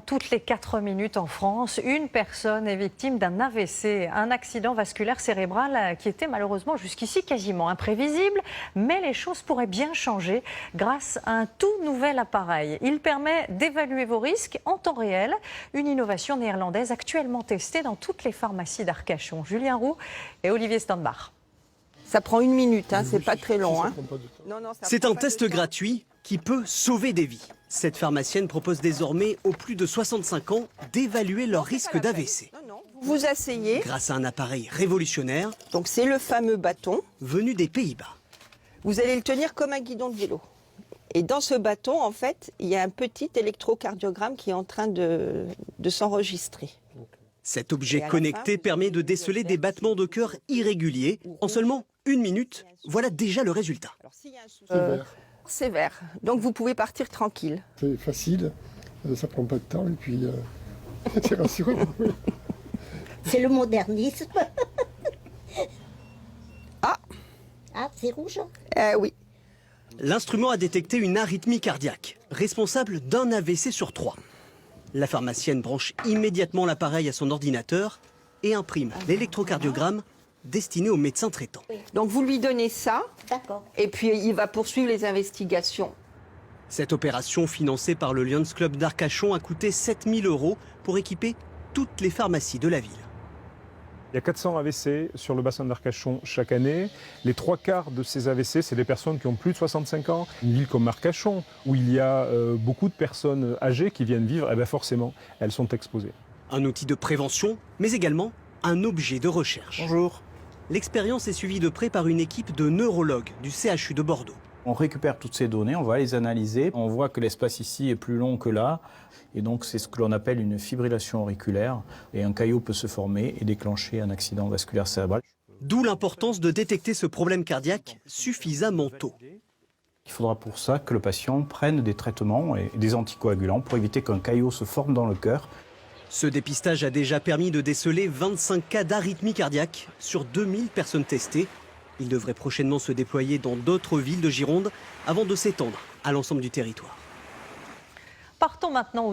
Toutes les 4 minutes en France, une personne est victime d'un AVC, un accident vasculaire cérébral qui était malheureusement jusqu'ici quasiment imprévisible. Mais les choses pourraient bien changer grâce à un tout nouvel appareil. Il permet d'évaluer vos risques en temps réel. Une innovation néerlandaise actuellement testée dans toutes les pharmacies d'Arcachon. Julien Roux et Olivier Standbar. Ça prend 1 minute, c'est pas très long. C'est un test gratuit qui peut sauver des vies. Cette pharmacienne propose désormais aux plus de 65 ans d'évaluer leur risque d'AVC. Vous vous asseyez. Grâce à un appareil révolutionnaire. Donc c'est le fameux bâton. Venu des Pays-Bas. Vous allez le tenir comme un guidon de vélo. Et dans ce bâton, en fait, il y a un petit électrocardiogramme qui est en train de s'enregistrer. Cet objet connecté permet de déceler des battements de cœur irréguliers. En seulement 1 minute, voilà déjà le résultat. C'est vert. Donc vous pouvez partir tranquille. C'est facile, ça prend pas de temps et puis c'est rassurant. C'est le modernisme. Ah, c'est rouge. Oui. L'instrument a détecté une arythmie cardiaque, responsable d'un AVC sur 3. La pharmacienne branche immédiatement l'appareil à son ordinateur et imprime l'électrocardiogramme destiné au médecin traitant. Donc vous lui donnez ça, et puis il va poursuivre les investigations. Cette opération financée par le Lions Club d'Arcachon a coûté 7 000 € pour équiper toutes les pharmacies de la ville. Il y a 400 AVC sur le bassin d'Arcachon chaque année. Les 3/4 de ces AVC, c'est des personnes qui ont plus de 65 ans. Une ville comme Arcachon, où il y a beaucoup de personnes âgées qui viennent vivre, forcément, elles sont exposées. Un outil de prévention, mais également un objet de recherche. Bonjour. L'expérience est suivie de près par une équipe de neurologues du CHU de Bordeaux. On récupère toutes ces données, on va les analyser. On voit que l'espace ici est plus long que là. Et donc c'est ce que l'on appelle une fibrillation auriculaire. Et un caillot peut se former et déclencher un accident vasculaire cérébral. D'où l'importance de détecter ce problème cardiaque suffisamment tôt. Il faudra pour ça que le patient prenne des traitements et des anticoagulants pour éviter qu'un caillot se forme dans le cœur. Ce dépistage a déjà permis de déceler 25 cas d'arythmie cardiaque sur 2000 personnes testées. Il devrait prochainement se déployer dans d'autres villes de Gironde avant de s'étendre à l'ensemble du territoire. Partons maintenant